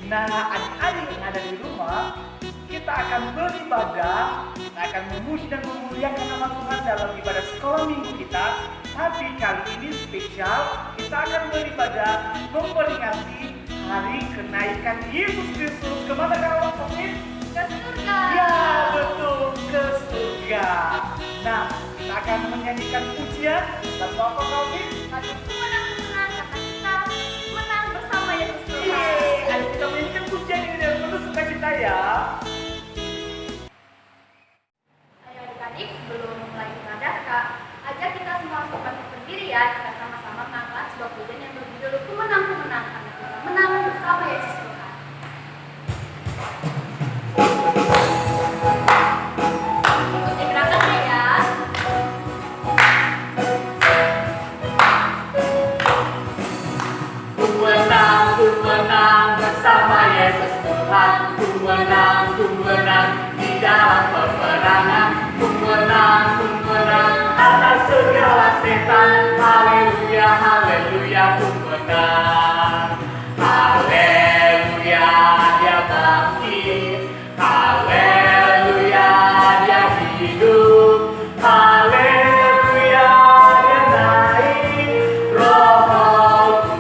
Nah, adik-adik yang ada di rumah, kita akan beribadah, kita akan memuji dan memuliakan nama Tuhan dalam ibadah sekolah minggu kita. Tapi kali ini spesial, kita akan beribadah memperingati hari kenaikan Yesus Kristus. Kemana kawan Covid? Ke surga. Ya, betul, ke surga. Nah, kita akan menyanyikan pujian. Lagu apa Covid? Lagu menang karena kita menang bersama Yesus Tuhan. Ayo kita menyanyikan pujian ini dengan penuh sukacita ya. Ayo adik-adik, sebelum mulai ibadah, Kak, ajak kita semua untuk bangkit berdiri ya. Kita sama-sama mengangkat sebuah pujian yang berjudul Ku Menang, Ku Menang, karena kita menang bersama Yesus Tuhan. Ikuti gerakannya ya. Ku menang bersama Yesus Tuhan. Ku menang di dalam peperangan. Ku menang atas segala setan. Haleluya, haleluya, ku menang. Haleluya, dia bangkit. Haleluya, dia hidup. Haleluya, dia naik. Roh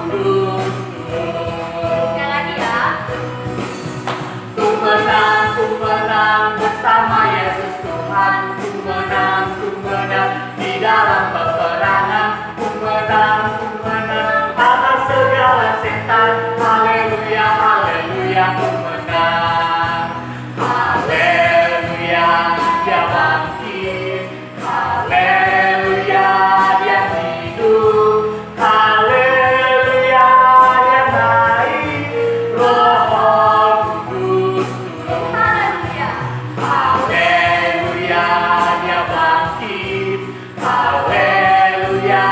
Kudus turun. Sekali lagi ya. Ku menang bersama Yesus Tuhan. Ku menang di dalam peperangan. Ku menang atas segala setan. Haleluya, haleluya, ku menang. Haleluya, dia bangkit. Haleluya, dia hidup. Haleluya, dia naik. Roh Kudus turun. Haleluya. Haleluya, dia bangkit. Haleluya,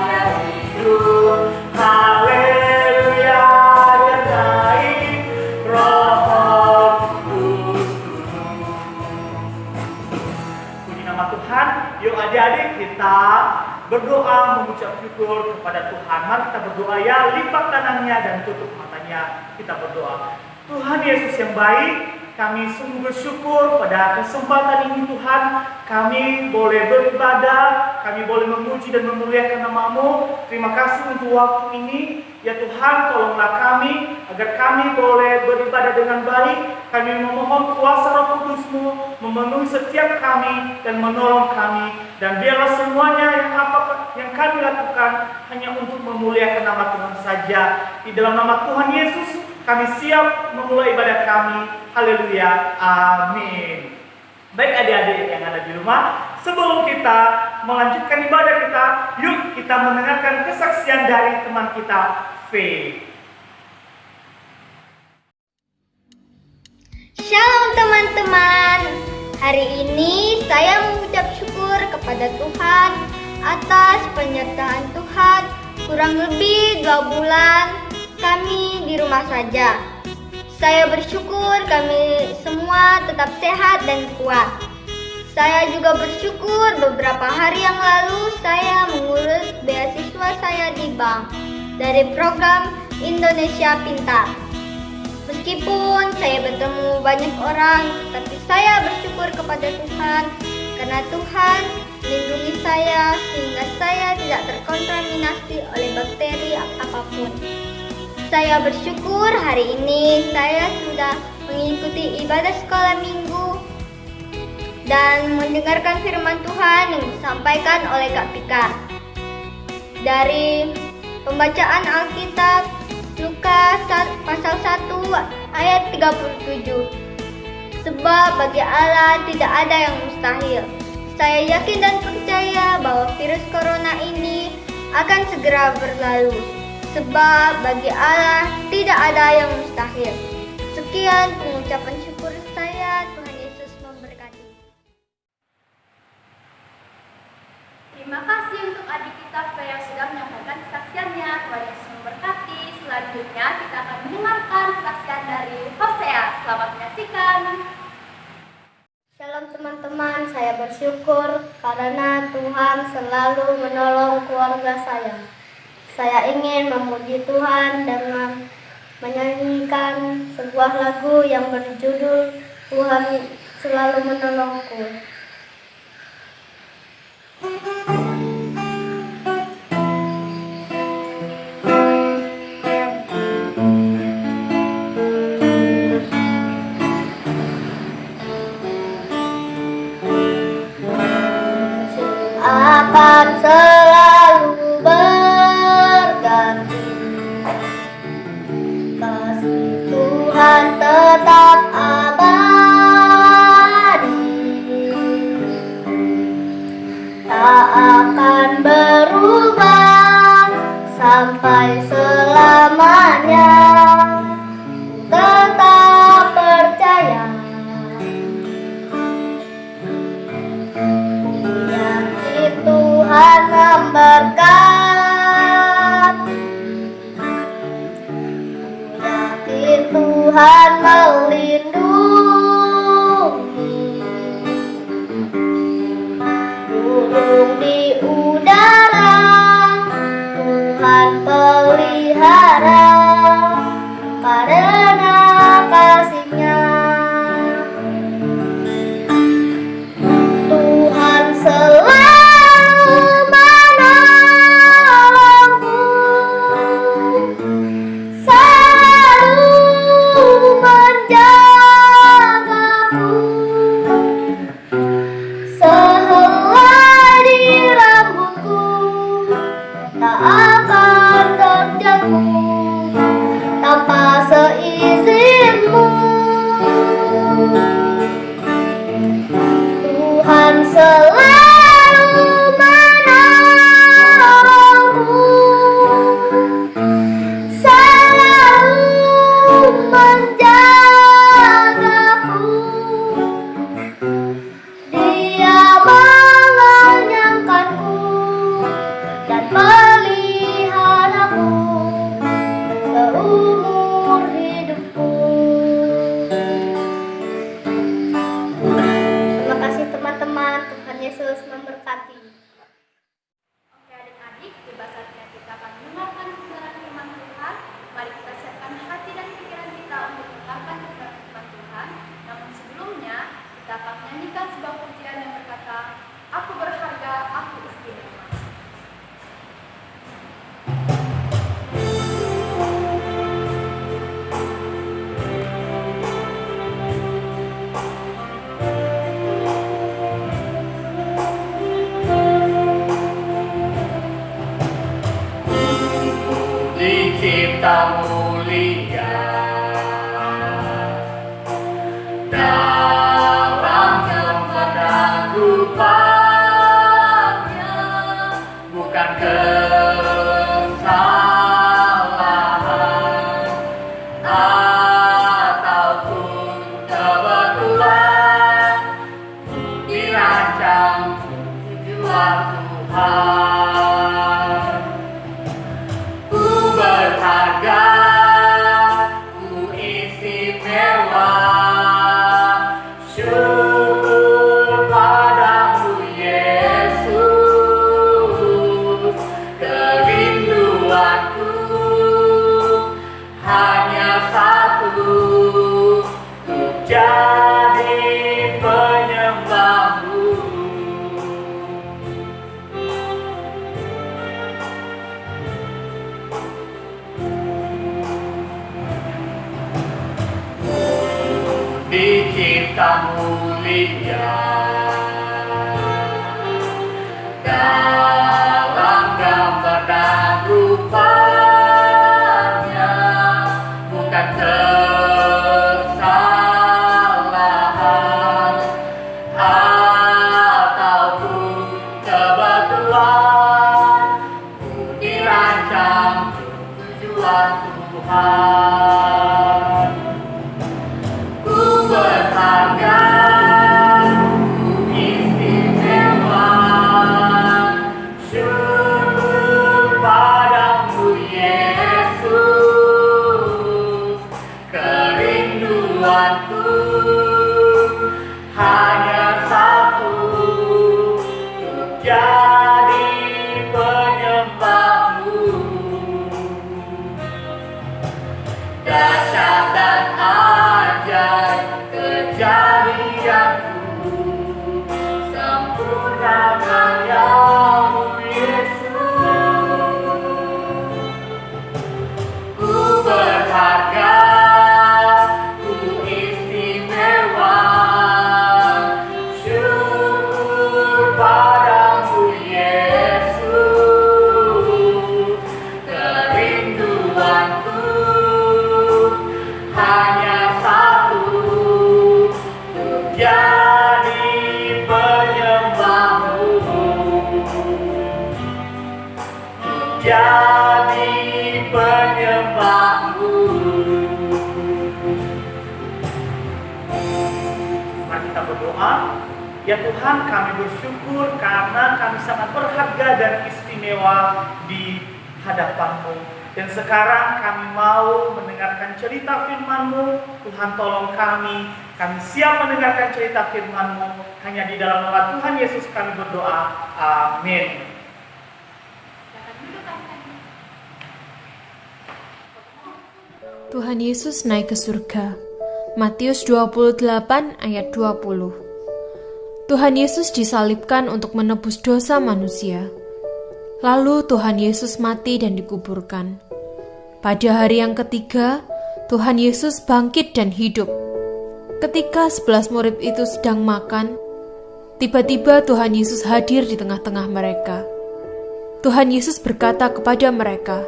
dia hidup. Haleluya, dia naik. Roh Kudus turun. Puji nama Tuhan. Yuk adik-adik kita berdoa mengucap syukur kepada Tuhan. Mari kita berdoa ya, lipat tangannya dan tutup matanya. Kita berdoa. Tuhan Yesus yang baik, kami sungguh bersyukur pada kesempatan ini Tuhan. Kami boleh beribadah, kami boleh memuji dan memuliakan nama-Mu. Terima kasih untuk waktu ini. Ya Tuhan, tolonglah kami agar kami boleh beribadah dengan baik. Kami memohon kuasa Roh Kudus-Mu memenuhi setiap kami dan menolong kami. Dan biarlah semuanya yang kami lakukan hanya untuk memuliakan nama Tuhan saja. Di dalam nama Tuhan Yesus, kami siap memulai ibadah kami. Haleluya. Amin. Baik adik-adik yang ada di rumah, sebelum kita melanjutkan ibadah kita, yuk kita mendengarkan kesaksian dari teman kita, V. Shalom teman-teman. Hari ini saya mengucap syukur kepada Tuhan atas penyertaan Tuhan. Kurang lebih 2 bulan kami di rumah saja. Saya bersyukur kami semua tetap sehat dan kuat. Saya juga bersyukur beberapa hari yang lalu saya mengurus beasiswa saya di bank dari program Indonesia Pintar. Meskipun saya bertemu banyak orang, tapi saya bersyukur kepada Tuhan karena Tuhan melindungi saya sehingga saya tidak terkontaminasi oleh bakteri apapun. Saya bersyukur hari ini saya sudah mengikuti ibadah sekolah minggu dan mendengarkan firman Tuhan yang disampaikan oleh Kak Pikar. Dari pembacaan Alkitab Lukas pasal 1 ayat 37. Sebab bagi Allah tidak ada yang mustahil. Saya yakin dan percaya bahwa virus corona ini akan segera berlalu. Sebab bagi Allah tidak ada yang mustahil. Sekian pengucapan syukur saya. Tuhan Yesus memberkati. Terima kasih untuk adik kita yang sudah menyampaikan kesaksiannya. Tuhan Yesus memberkati. Selanjutnya kita akan mendengarkan kesaksian dari Hosea. Selamat menyaksikan. Shalom teman-teman, saya bersyukur karena Tuhan selalu menolong keluarga saya. Saya ingin memuji Tuhan dengan menyanyikan sebuah lagu yang berjudul Tuhan Selalu Menolongku. Akan selalu berganti, kasih Tuhan tetap abadi, tak akan berubah sampai selamanya. Tetap percaya, yakin Tuhan memberkati, yakin Tuhan melindungi, burung di udara Tuhan pelihara karena kasih-Nya. Tuhan selalu menolongku, selalu menjagaku, sehelai di rambutku tak akan terjatuh tanpa seizin-Mu. Tuhan selalu menolongku, selalu menjagaku, Dia mengenyangkanku dan meliharaku seumur hidupku. Terima kasih teman-teman, Tuhan Yesus memberkati. Oke adik-adik, tiba saatnya kita akan mendengarkan kebenaran firman Tuhan. Mari kita siapkan hati dan pikiran kita untuk mendengarkan kebenaran firman Tuhan. Namun sebelumnya, kita akan menyanyikan sebuah pujian yang berkata, Aku berharga, aku istimewa. Dicipta mulia dalam gambar dan rupanya, bukan kesalahan ataupun kebetulan, dirancang tujuan Tuhan. Berharga, ku istimewa, syukur padamu Yesus. Kerinduanku hanya satu, untuk jadi penyembah-Mu. Dicipta mulia dalam gambar dan rupanya, bukan kesalahan ataupun kebetulan, ku dirancang tujuan Tuhan. Berharga, ku istimewa, jadi penyembahmu, jadi penyembahmu. Mari kita berdoa. Ya Tuhan, kami bersyukur karena kami sangat berharga dan istimewa di hadapan-Mu. Dan sekarang kami mau mendengarkan cerita firman-Mu. Tuhan tolong kami siap mendengarkan cerita firman-Mu. Hanya di dalam nama Tuhan Yesus kami berdoa. Amin. Tuhan Yesus naik ke surga. Matius 28 ayat 20. Tuhan Yesus disalibkan untuk menebus dosa manusia. Lalu Tuhan Yesus mati dan dikuburkan. Pada hari yang ketiga, Tuhan Yesus bangkit dan hidup. Ketika 11 murid itu sedang makan, tiba-tiba Tuhan Yesus hadir di tengah-tengah mereka. Tuhan Yesus berkata kepada mereka,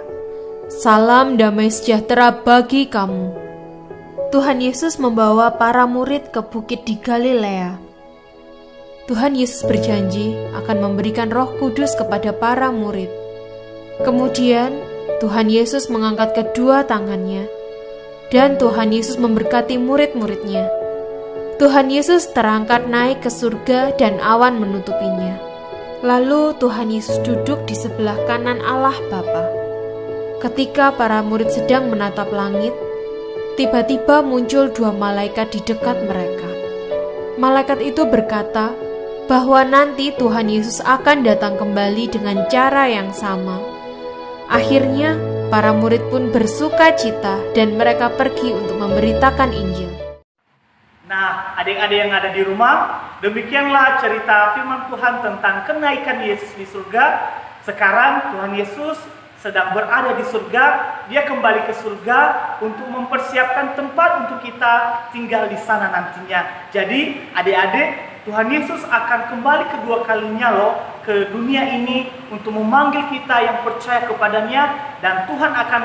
"Salam damai sejahtera bagi kamu." Tuhan Yesus membawa para murid ke bukit di Galilea. Tuhan Yesus berjanji akan memberikan Roh Kudus kepada para murid. Kemudian, Tuhan Yesus mengangkat kedua tangannya, dan Tuhan Yesus memberkati murid-muridnya. Tuhan Yesus terangkat naik ke surga dan awan menutupinya. Lalu Tuhan Yesus duduk di sebelah kanan Allah Bapa. Ketika para murid sedang menatap langit, tiba-tiba muncul 2 malaikat di dekat mereka. Malaikat itu berkata bahwa nanti Tuhan Yesus akan datang kembali dengan cara yang sama. Akhirnya, para murid pun bersuka cita dan mereka pergi untuk memberitakan Injil. Nah, adik-adik yang ada di rumah, demikianlah cerita firman Tuhan tentang kenaikan Yesus di surga. Sekarang Tuhan Yesus sedang berada di surga. Dia kembali ke surga untuk mempersiapkan tempat untuk kita tinggal di sana nantinya. Jadi, adik-adik, Tuhan Yesus akan kembali kedua kalinya ke dunia ini untuk memanggil kita yang percaya kepadanya, dan Tuhan akan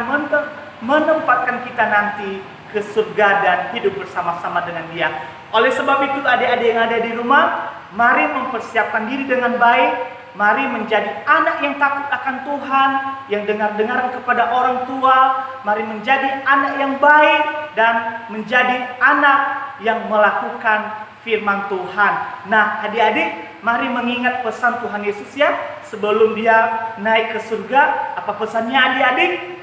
menempatkan kita nanti ke surga dan hidup bersama-sama dengan Dia. Oleh sebab itu, adik-adik yang ada di rumah, mari mempersiapkan diri dengan baik. Mari menjadi anak yang takut akan Tuhan, yang dengar-dengaran kepada orang tua. Mari menjadi anak yang baik dan menjadi anak yang melakukan firman Tuhan. Nah, adik-adik, mari mengingat pesan Tuhan Yesus ya, sebelum Dia naik ke surga. Apa pesannya, adik-adik?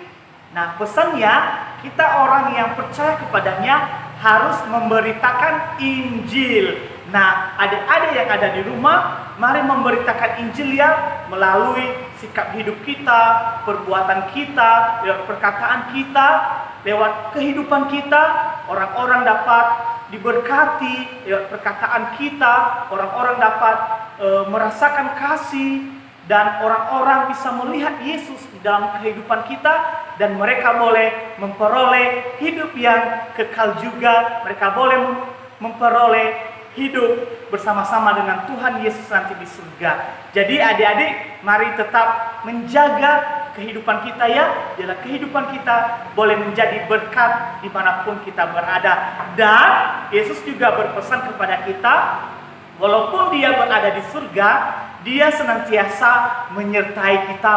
Nah, pesannya, kita orang yang percaya kepadanya harus memberitakan Injil. Nah, adik-adik yang ada di rumah, mari memberitakan Injil ya, melalui sikap hidup kita, perbuatan kita, lewat perkataan kita, lewat kehidupan kita. Orang-orang dapat diberkati lewat perkataan kita, orang-orang dapat merasakan kasih, dan orang-orang bisa melihat Yesus di dalam kehidupan kita, dan mereka boleh memperoleh hidup yang kekal juga. Mereka boleh memperoleh hidup bersama-sama dengan Tuhan Yesus nanti di surga. Jadi adik-adik, mari tetap menjaga kehidupan kita ya. Biarlah kehidupan kita boleh menjadi berkat dimanapun kita berada. Dan Yesus juga berpesan kepada kita, walaupun Dia berada di surga, Dia senantiasa menyertai kita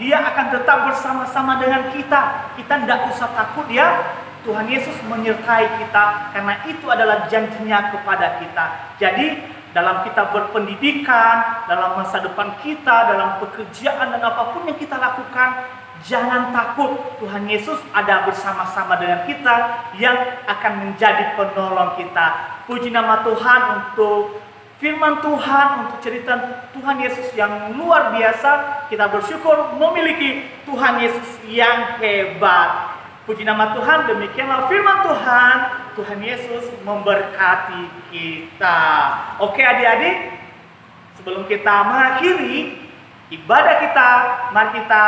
Dia akan tetap bersama-sama dengan kita. Kita tidak usah takut ya. Tuhan Yesus menyertai kita, karena itu adalah janjinya kepada kita. Jadi dalam kita berpendidikan, dalam masa depan kita, dalam pekerjaan dan apapun yang kita lakukan, jangan takut. Tuhan Yesus ada bersama-sama dengan kita, yang akan menjadi penolong kita. Puji nama Tuhan untuk firman Tuhan, untuk cerita Tuhan Yesus yang luar biasa. Kita bersyukur memiliki Tuhan Yesus yang hebat. Puji nama Tuhan, demikianlah firman Tuhan. Tuhan Yesus memberkati kita. Oke adik-adik, sebelum kita mengakhiri ibadah kita, mari kita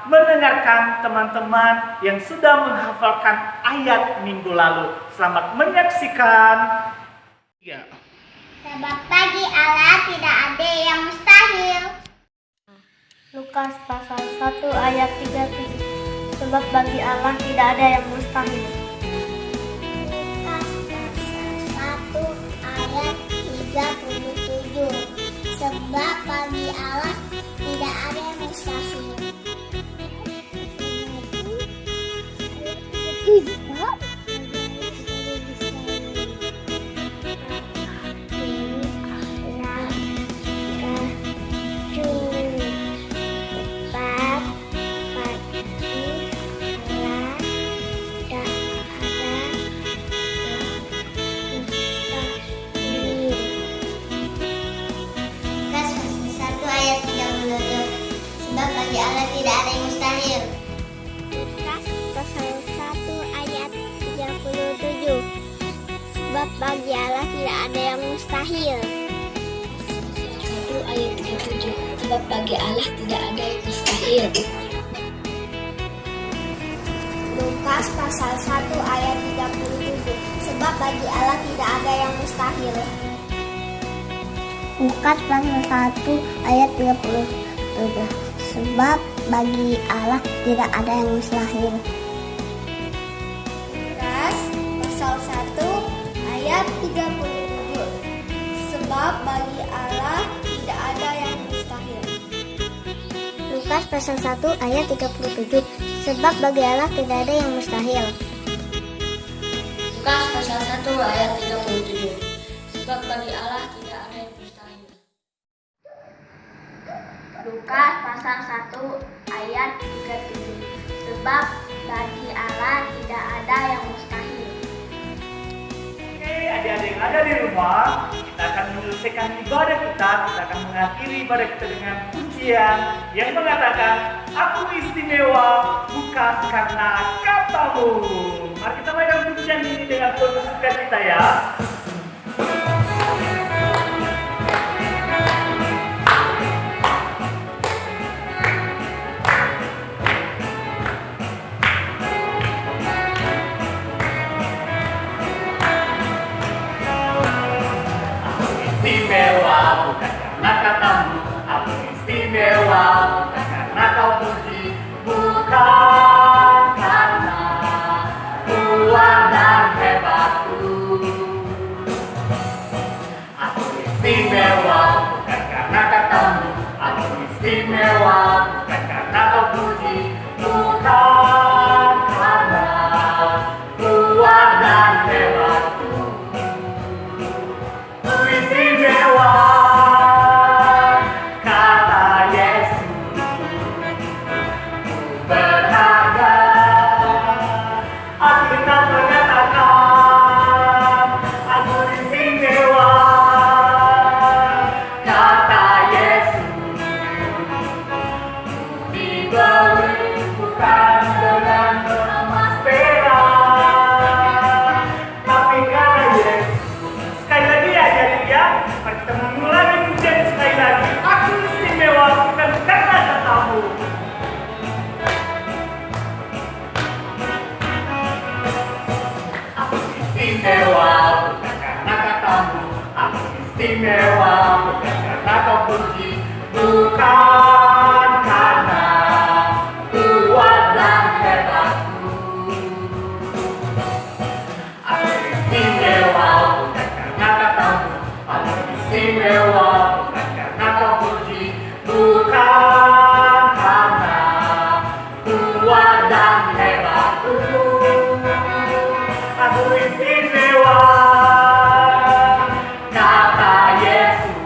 mendengarkan teman-teman yang sudah menghafalkan ayat minggu lalu. Selamat menyaksikan. Ya. Sebab bagi Allah tidak ada yang mustahil. Lukas pasal 1 ayat 37. Sebab bagi Allah tidak ada yang mustahil. Lukas pasal 1 ayat bagi Allah tidak ada yang mustahil. 1 ayat 37. Sebab bagi Allah tidak ada yang mustahil. Lukas pasal 1 ayat 37. Sebab bagi Allah tidak ada yang mustahil. Lukas pasal 1 ayat 37. Sebab bagi Allah tidak ada yang mustahil. Lukas pasal 1 ayat 37. Sebab bagi Allah tidak ada yang mustahil. Lukas pasal 1 ayat 37. Sebab bagi Allah tidak ada yang mustahil. Lukas pasal 1 ayat 37. Sebab bagi Allah tidak ada yang mustahil. Lukas pasal 1 ayat 37. Sebab bagi Allah tidak ada yang mustahil. Oke, adik-adik yang ada di rumah, kita akan menyelesaikan ibadah kita akan mengakhiri ibadah kita dengan pujian yang mengatakan, aku istimewa bukan karena katamu. Mari kita mainkan pujian ini dengan penuh sukacita ya. Istimewa bukan karena katamu, aku istimewa bukan karena kau puji, bukan karena kuat dan hebatku. Aku istimewa bukan karena katamu, aku istimewa bukan karena kau puji, bukan karena kuat dan hebatku. Istimewa, kata Yesus, berharga. Alkitab mengatakan, aku istimewa, kata Yesus, dibeli bukan dengan emas perak, tapi karena Yesus. Sekali lagi ya adik-adik ya, mari kita mengulangi pujian sekali lagi. Aku istimewa bukan karena katamu. Aku istimewa bukan karena katamu. Aku istimewa bukan karena kau puji, bukan karena kuat dan hebatku. Aku istimewa bukan karena katamu, aku istimewa bukan karena kau puji, bukan karena kuat dan hebatku. Aku istimewa, kata Yesus,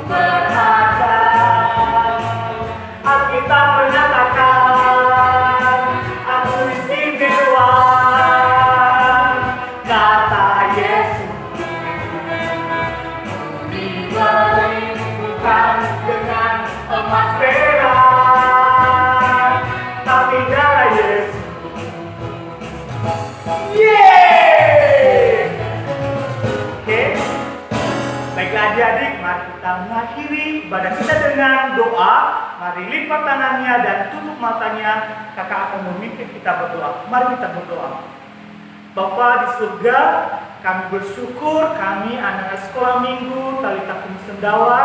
berharga. Alkitab menyatakan, aku istimewa, kata Yesus, dibeli bukan dengan emas perak, tapi darah Yesus. Yeay! Oke, baiklah adik-adik, mari kita mengakhiri ibadah kita dengan doa. Mari lipat tangannya dan tutup matanya. Kakak akan memimpin kita berdoa. Mari kita berdoa. Bapa di surga, kami bersyukur kami anak sekolah minggu Talita Kum Sendawa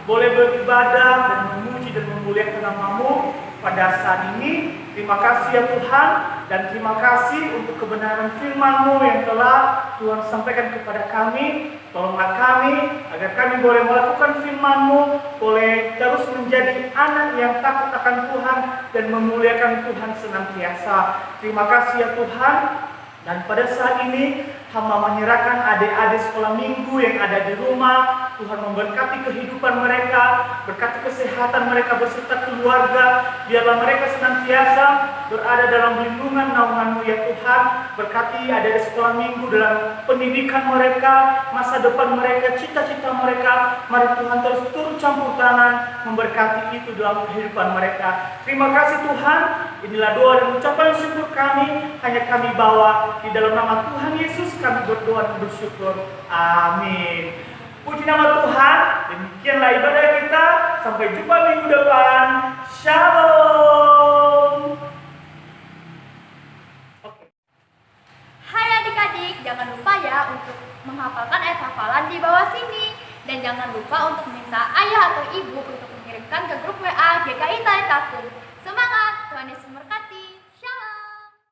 boleh beribadah dan memuji dan memuliakan nama-Mu pada saat ini. Terima kasih ya Tuhan, dan terima kasih untuk kebenaran firman-Mu yang telah Tuhan sampaikan kepada kami. Tolonglah kami agar kami boleh melakukan firman-Mu, boleh terus menjadi anak yang takut akan Tuhan dan memuliakan Tuhan senantiasa. Terima kasih ya Tuhan. Dan pada saat ini hamba menyerahkan adik-adik sekolah minggu yang ada di rumah Tuhan memberkati kehidupan mereka, berkati kesehatan mereka beserta keluarga. Biarlah mereka senantiasa berada dalam lindungan naungan-Mu ya Tuhan. Berkati ada sekolah minggu dalam pendidikan mereka, masa depan mereka, cita-cita mereka. Mari Tuhan terus turun campur tangan, memberkati itu dalam kehidupan mereka. Terima kasih Tuhan. Inilah doa dan ucapan syukur kami, hanya kami bawa di dalam nama Tuhan Yesus kami berdoa dan bersyukur. Amin. Puji nama Tuhan. Demikianlah ibadah kita. Sampai jumpa minggu depan. Shalom. Hai adik-adik, jangan lupa ya untuk menghafalkan ayat hafalan di bawah sini. Dan jangan lupa untuk minta ayah atau ibu untuk mengirimkan ke grup WA GKI Taekwondo. Semangat, Tuhan Yesus memberkati.